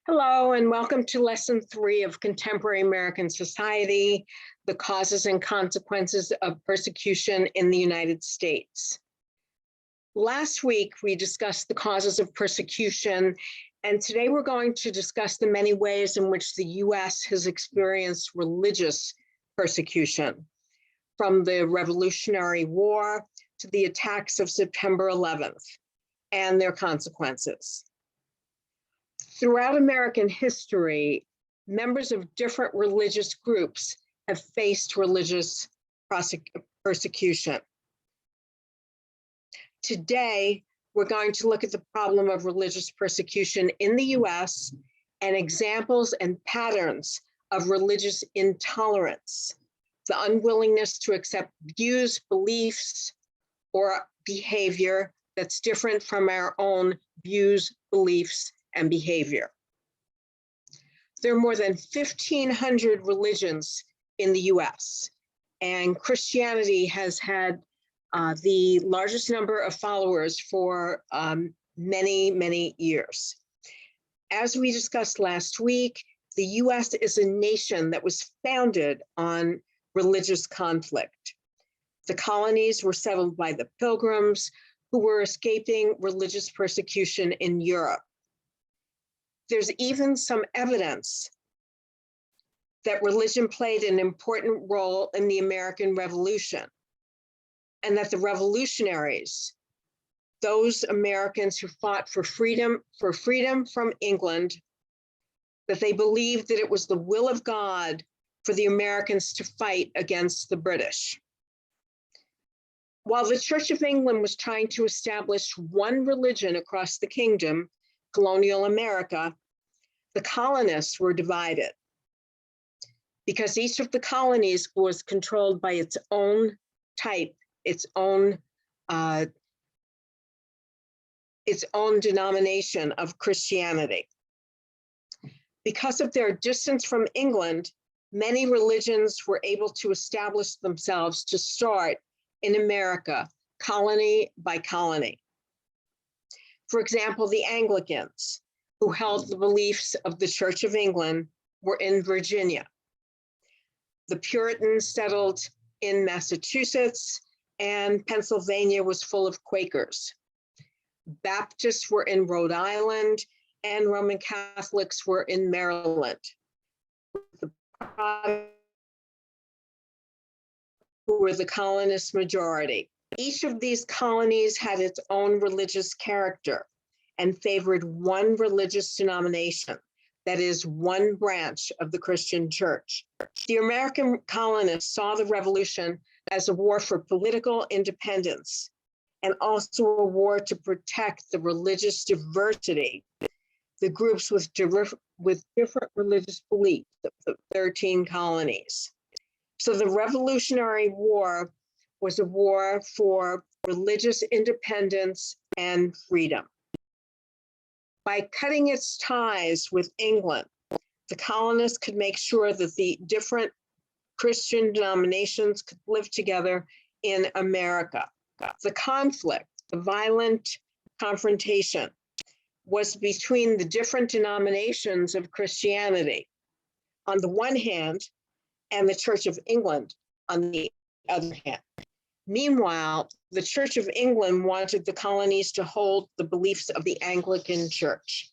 Hello, and welcome to Lesson 3 of Contemporary American Society, the Causes and Consequences of Persecution in the United States. Last week, we discussed the causes of persecution, and today we're going to discuss the many ways in which the U.S. has experienced religious persecution, from the Revolutionary War to the attacks of September 11th and their consequences. Throughout American history, members of different religious groups have faced religious persecution. Today, we're going to look at the problem of religious persecution in the US and examples and patterns of religious intolerance, the unwillingness to accept views, beliefs, or behavior that's different from our own views, beliefs, and behavior. There are more than 1,500 religions in the US, and Christianity has had the largest number of followers for many, many years. As we discussed last week, the US is a nation that was founded on religious conflict. The colonies were settled by the Pilgrims who were escaping religious persecution in Europe. There's even some evidence that religion played an important role in the American Revolution, and that the revolutionaries, those Americans who fought for freedom from England, that they believed that it was the will of God for the Americans to fight against the British. While the Church of England was trying to establish one religion across the kingdom, colonial America, the colonists were divided because each of the colonies was controlled by its own type, its own denomination of Christianity. Because of their distance from England, many religions were able to establish themselves to start in America, colony by colony. For example, the Anglicans, who held the beliefs of the Church of England, were in Virginia. The Puritans settled in Massachusetts, and Pennsylvania was full of Quakers. Baptists were in Rhode Island, and Roman Catholics were in Maryland. Who were the colonist majority. Each of these colonies had its own religious character and favored one religious denomination, that is, one branch of the Christian church. The American colonists saw the revolution as a war for political independence and also a war to protect the religious diversity, the groups with different religious beliefs, the 13 colonies. So the Revolutionary War was a war for religious independence and freedom. By cutting its ties with England, the colonists could make sure that the different Christian denominations could live together in America. The conflict, the violent confrontation, was between the different denominations of Christianity on the one hand, and the Church of England on the other hand. Meanwhile, the Church of England wanted the colonies to hold the beliefs of the Anglican Church.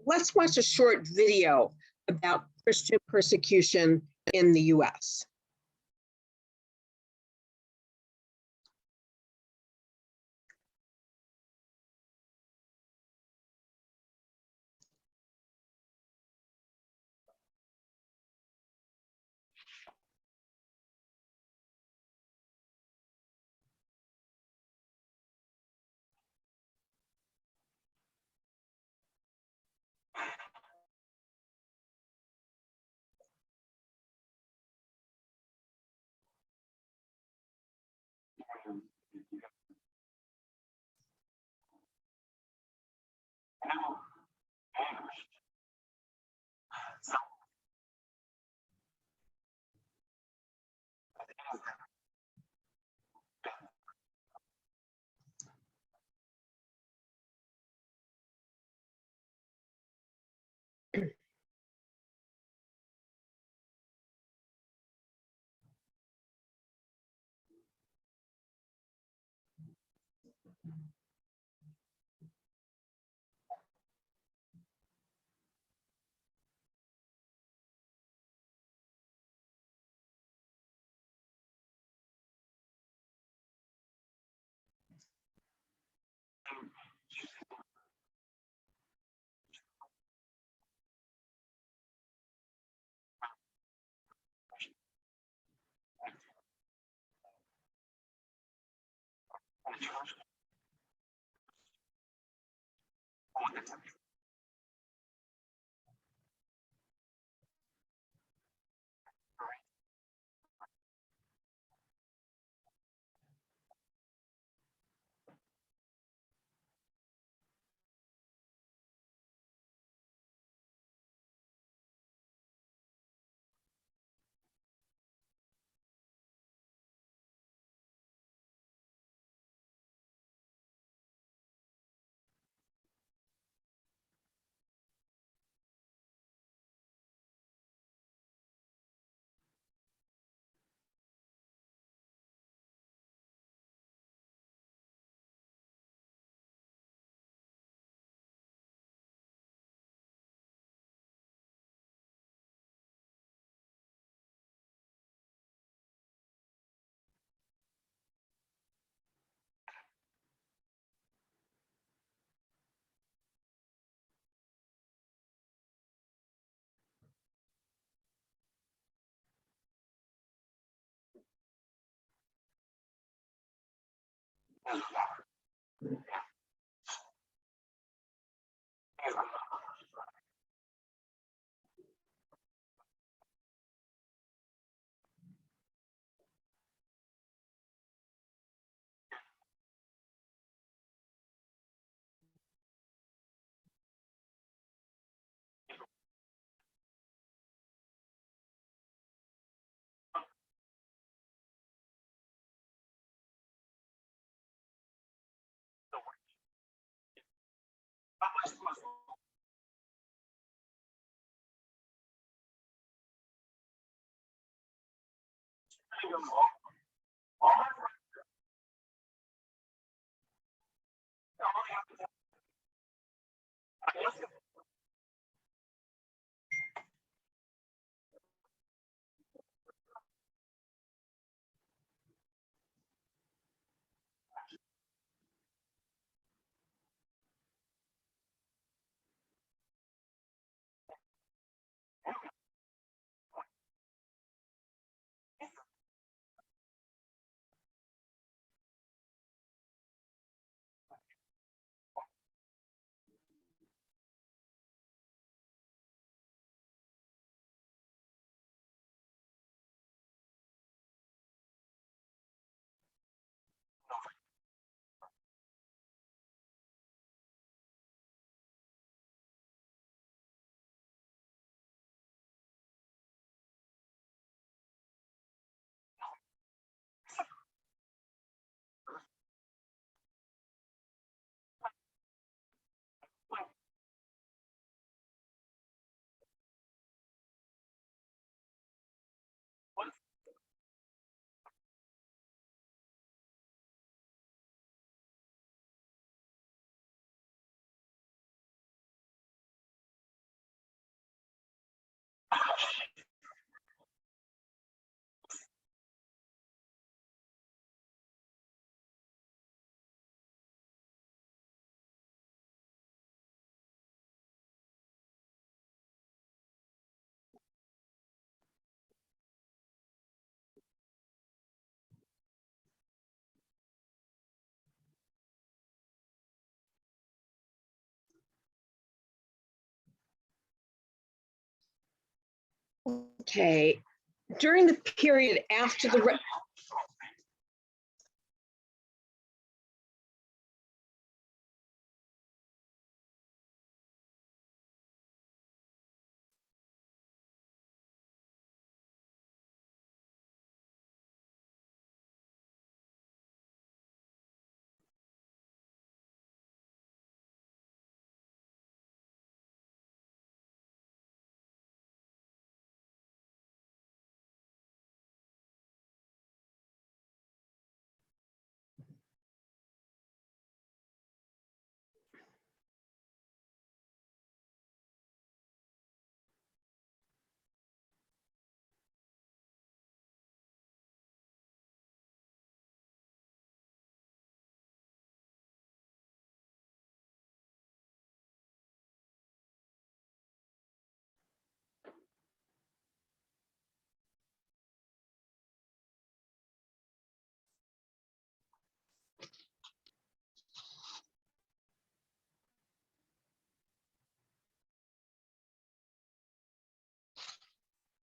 Let's watch a short video about Christian persecution in the US. Okay, during the period after the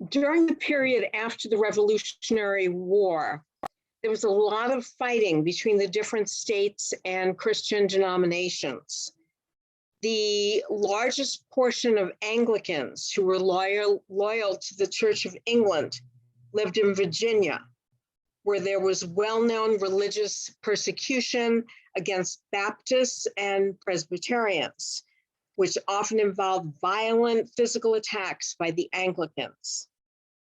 During the period after the Revolutionary War, there was a lot of fighting between the different states and Christian denominations. The largest portion of Anglicans who were loyal to the Church of England lived in Virginia, where there was well-known religious persecution against Baptists and Presbyterians, which often involved violent physical attacks by the Anglicans.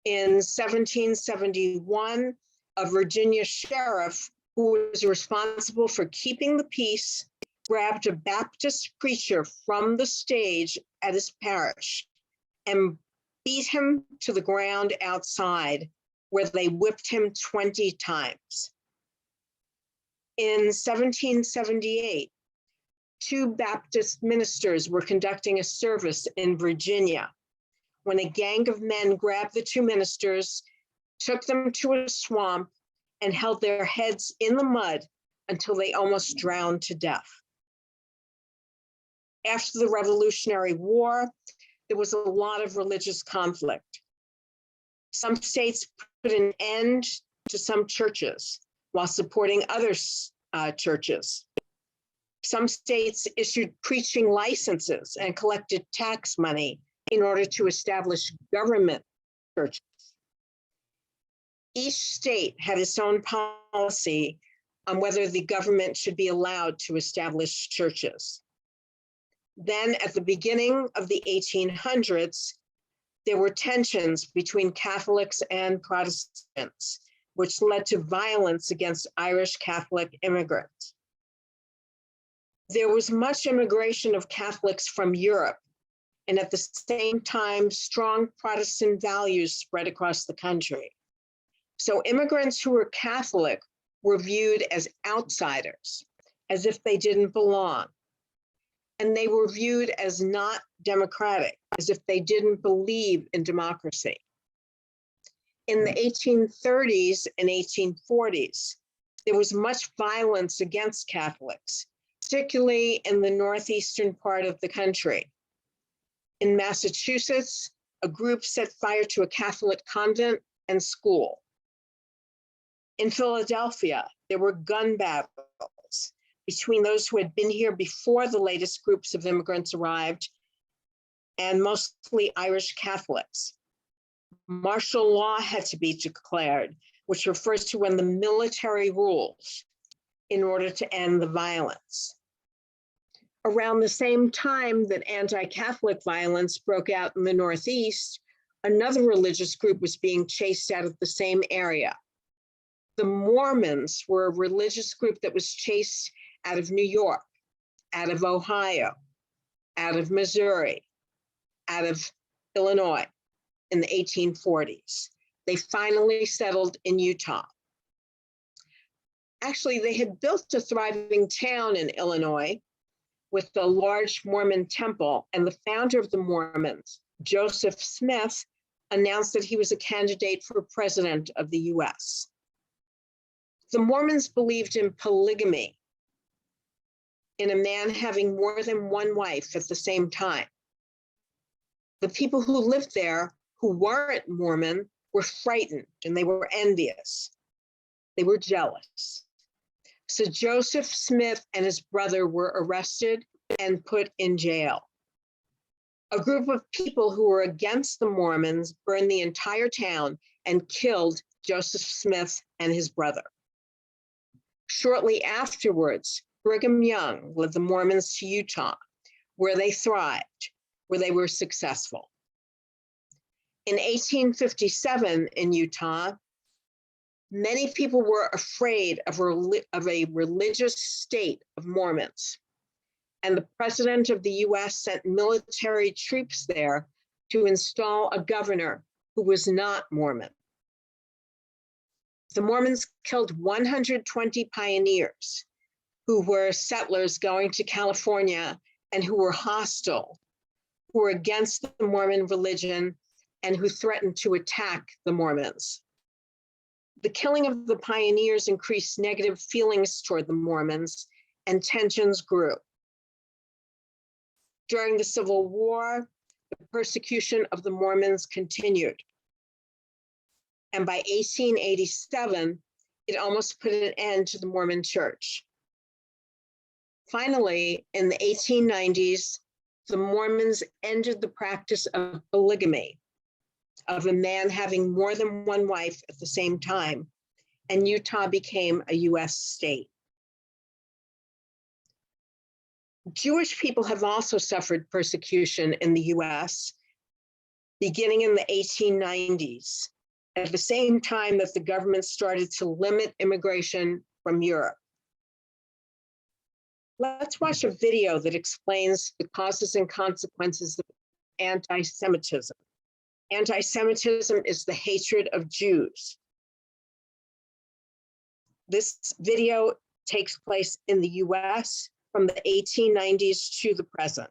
In 1771, a Virginia sheriff who was responsible for keeping the peace grabbed a Baptist preacher from the stage at his parish and beat him to the ground outside, where they whipped him 20 times. In 1778, two Baptist ministers were conducting a service in Virginia when a gang of men grabbed the two ministers, took them to a swamp, and held their heads in the mud until they almost drowned to death. After the Revolutionary War, there was a lot of religious conflict. Some states put an end to some churches while supporting other churches. Some states issued preaching licenses and collected tax money in order to establish government churches. Each state had its own policy on whether the government should be allowed to establish churches. Then at the beginning of the 1800s, there were tensions between Catholics and Protestants, which led to violence against Irish Catholic immigrants. There was much immigration of Catholics from Europe, and at the same time, strong Protestant values spread across the country. So immigrants who were Catholic were viewed as outsiders, as if they didn't belong. And they were viewed as not democratic, as if they didn't believe in democracy. In the 1830s and 1840s, there was much violence against Catholics, particularly in the northeastern part of the country. In Massachusetts, a group set fire to a Catholic convent and school. In Philadelphia, there were gun battles between those who had been here before the latest groups of immigrants arrived, and mostly Irish Catholics. Martial law had to be declared, which refers to when the military rules in order to end the violence. Around the same time that anti-Catholic violence broke out in the Northeast, another religious group was being chased out of the same area. The Mormons were a religious group that was chased out of New York, out of Ohio, out of Missouri, out of Illinois in the 1840s. They finally settled in Utah. Actually, they had built a thriving town in Illinois with a large Mormon temple, and the founder of the Mormons, Joseph Smith, announced that he was a candidate for president of the US. The Mormons believed in polygamy, in a man having more than one wife at the same time. The people who lived there who weren't Mormon were frightened and they were envious. They were jealous. So Joseph Smith and his brother were arrested and put in jail. A group of people who were against the Mormons burned the entire town and killed Joseph Smith and his brother. Shortly afterwards, Brigham Young led the Mormons to Utah, where they thrived, where they were successful. In 1857 in Utah, many people were afraid of a religious state of Mormons, and the president of the US sent military troops there to install a governor who was not Mormon. The Mormons killed 120 pioneers who were settlers going to California and who were hostile, who were against the Mormon religion, and who threatened to attack the Mormons. The killing of the pioneers increased negative feelings toward the Mormons, and tensions grew. During the Civil War, the persecution of the Mormons continued. and by 1887, it almost put an end to the Mormon Church. Finally, in the 1890s, the Mormons ended the practice of polygamy, of a man having more than one wife at the same time, and Utah became a US state. Jewish people have also suffered persecution in the US, beginning in the 1890s, at the same time that the government started to limit immigration from Europe. Let's watch a video that explains the causes and consequences of anti-Semitism. Anti-Semitism is the hatred of Jews. This video takes place in the US from the 1890s to the present.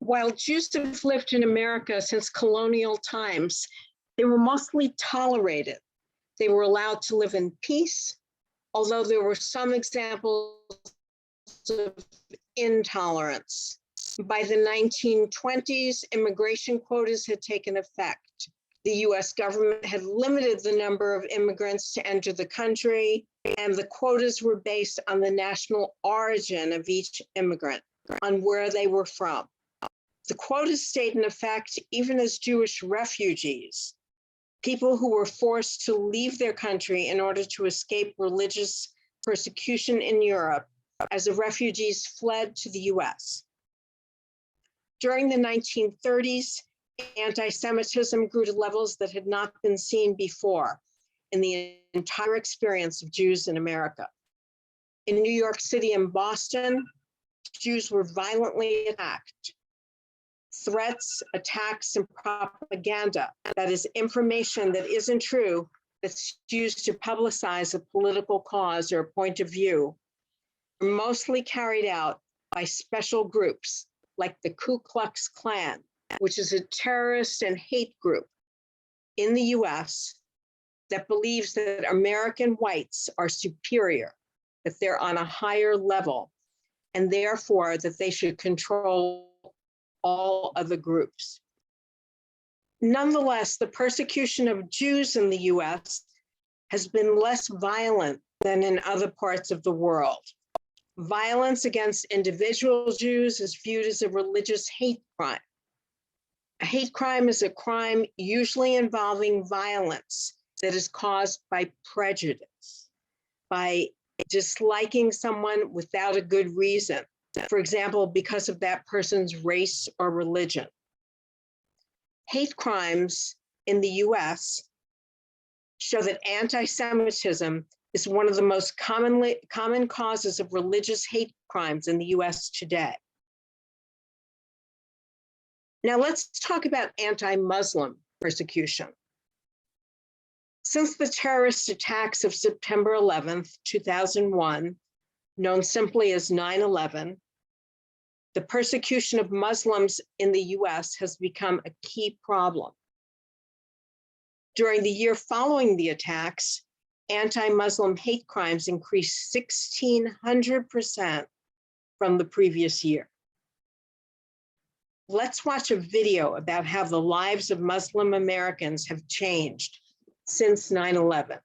While Jews have lived in America since colonial times, they were mostly tolerated. They were allowed to live in peace, although there were some examples of intolerance. By the 1920s, immigration quotas had taken effect. The US government had limited the number of immigrants to enter the country, and the quotas were based on the national origin of each immigrant, on where they were from. The quotas stayed in effect even as Jewish refugees, people who were forced to leave their country in order to escape religious persecution in Europe, as the refugees fled to the US. During the 1930s, anti-Semitism grew to levels that had not been seen before in the entire experience of Jews in America. In New York City and Boston, Jews were violently attacked. Threats, attacks, and propaganda, that is information that isn't true, that's used to publicize a political cause or a point of view, are mostly carried out by special groups like the Ku Klux Klan, which is a terrorist and hate group in the US that believes that American whites are superior, that they're on a higher level, and therefore that they should control all other groups. Nonetheless, the persecution of Jews in the US has been less violent than in other parts of the world. Violence against individual Jews is viewed as a religious hate crime. A hate crime is a crime usually involving violence that is caused by prejudice, by disliking someone without a good reason. For example, because of that person's race or religion. Hate crimes in the US show that anti-Semitism is one of the most common causes of religious hate crimes in the US today. Now let's talk about anti-Muslim persecution. Since the terrorist attacks of September 11th, 2001, known simply as 9/11, the persecution of Muslims in the US has become a key problem. During the year following the attacks, anti-Muslim hate crimes increased 1,600% from the previous year. Let's watch a video about how the lives of Muslim Americans have changed since 9/11.